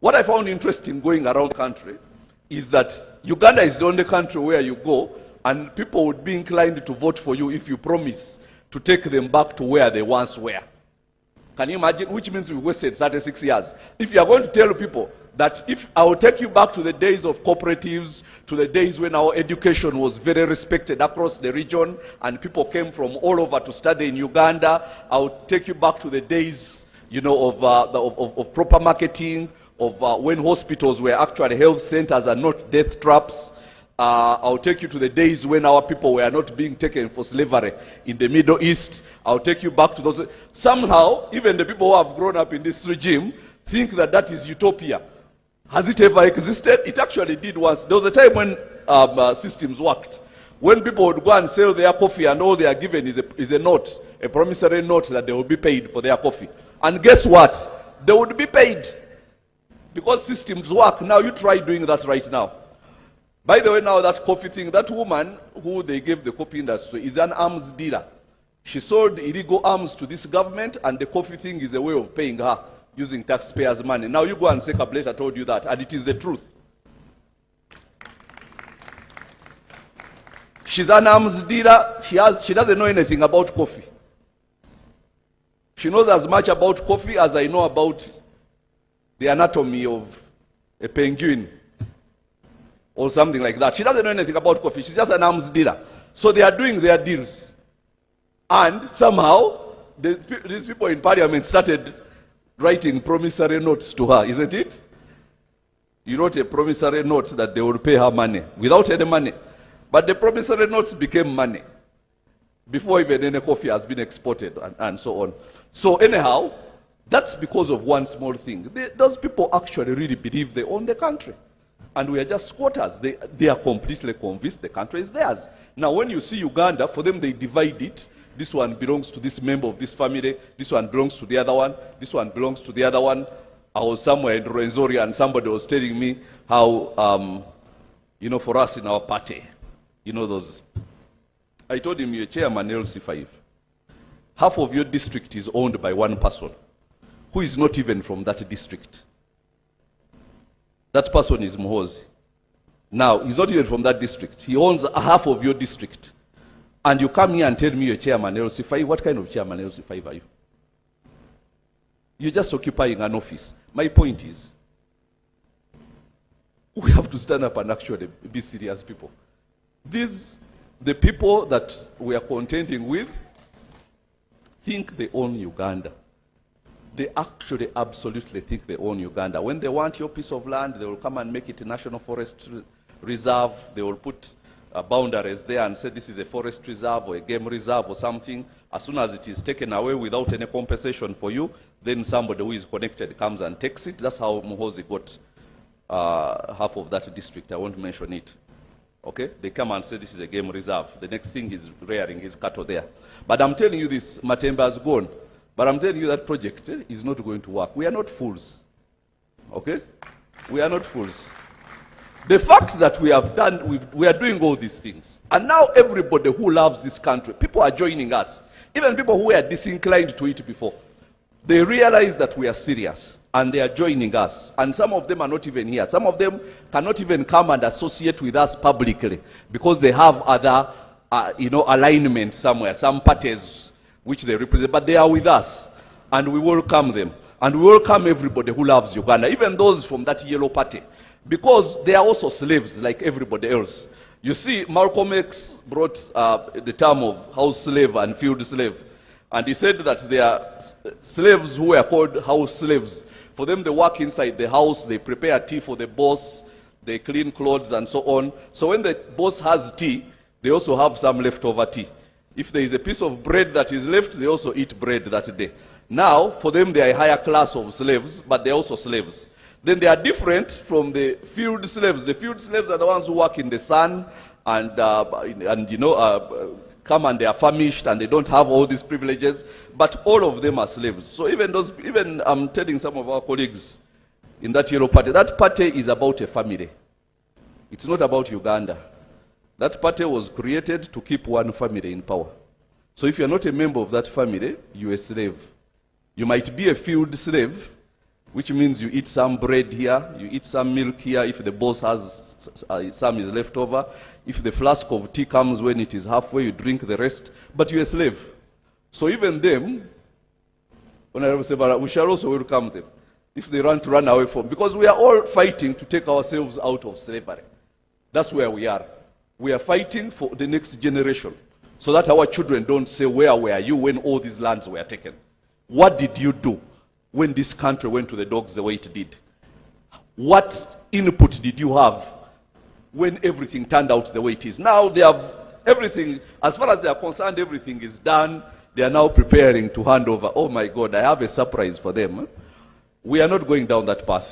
What I found interesting going around the country is that Uganda is the only country where you go and people would be inclined to vote for you if you promise to take them back to where they once were. Can you imagine? Which means we wasted 36 years. If you are going to tell people that if I will take you back to the days of cooperatives, to the days when our education was very respected across the region and people came from all over to study in Uganda, I will take you back to the days, you know, of proper marketing, of when hospitals were actually health centers and not death traps. I'll take you to the days when our people were not being taken for slavery in the Middle East. I'll take you back to those. Somehow, even the people who have grown up in this regime think that that is utopia. Has it ever existed? It actually did once. There was a time when systems worked. When people would go and sell their coffee and all they are given is a note, a promissory note that they will be paid for their coffee. And guess what? They would be paid. Because systems work. Now you try doing that right now. By the way, now that coffee thing, that woman who they gave the coffee industry is an arms dealer. She sold illegal arms to this government, and the coffee thing is a way of paying her using taxpayers' money. Now you go and say Kabuleeta told you that, and it is the truth. She's an arms dealer. She doesn't know anything about coffee. She knows as much about coffee as I know about the anatomy of a penguin or something like that. She doesn't know anything about coffee. She's just an arms dealer. So they are doing their deals. And somehow, these people in parliament started writing promissory notes to her, isn't it? You wrote a promissory note that they would pay her money without any money. But the promissory notes became money before even any coffee has been exported and so on. So anyhow, that's because of one small thing. Those people actually really believe they own the country. And we are just squatters. They are completely convinced the country is theirs. Now, when you see Uganda, for them they divide it. This one belongs to this member of this family. This one belongs to the other one. This one belongs to the other one. I was somewhere in Rwenzori and somebody was telling me how, you know, for us in our party, you know those. I told him, you're chairman LC5. Half of your district is owned by one person who is not even from that district. That person is Muhozi. Now, he's not even from that district. He owns half of your district. And you come here and tell me you're chairman LC5. What kind of chairman LC5 are you? You're just occupying an office. My point is, we have to stand up and actually be serious people. The people that we are contending with think they own Uganda. They actually absolutely think they own Uganda. When they want your piece of land, they will come and make it a national forest reserve. They will put boundaries there and say this is a forest reserve or a game reserve or something. As soon as it is taken away without any compensation for you, then somebody who is connected comes and takes it. That's how Muhozi got half of that district. I won't mention it. Okay? They come and say this is a game reserve. The next thing is rearing his cattle there. But I'm telling you this, Matemba has gone. But I'm telling you that project is not going to work. We are not fools. Okay? We are not fools. The fact that we are doing all these things, and now everybody who loves this country, people are joining us. Even people who were disinclined to it before, they realize that we are serious, and they are joining us. And some of them are not even here. Some of them cannot even come and associate with us publicly because they have other, alignments somewhere, some parties which they represent, but they are with us, and we welcome them. And we welcome everybody who loves Uganda, even those from that yellow party, because they are also slaves like everybody else. You see, Malcolm X brought the term of house slave and field slave, and he said that there are slaves who are called house slaves. For them, they work inside the house, they prepare tea for the boss, they clean clothes and so on. So when the boss has tea, they also have some leftover tea. If there is a piece of bread that is left, they also eat bread that day. Now, for them, they are a higher class of slaves, but they're also slaves. Then they are different from the field slaves. The field slaves are the ones who work in the sun and come and they are famished and they don't have all these privileges. But all of them are slaves. So even I'm telling some of our colleagues in that yellow party, that party is about a family. It's not about Uganda. That party was created to keep one family in power. So if you're not a member of that family, you're a slave. You might be a field slave, which means you eat some bread here, you eat some milk here, if the boss has some is left over. If the flask of tea comes when it is halfway, you drink the rest, but you're a slave. So even them, we shall also welcome them if they want to run away from, because we are all fighting to take ourselves out of slavery. That's where we are. We are fighting for the next generation, so that our children don't say, where were you when all these lands were taken? What did you do when this country went to the dogs the way it did? What input did you have when everything turned out the way it is? Now they have everything, as far as they are concerned, everything is done. They are now preparing to hand over. Oh my God, I have a surprise for them. We are not going down that path.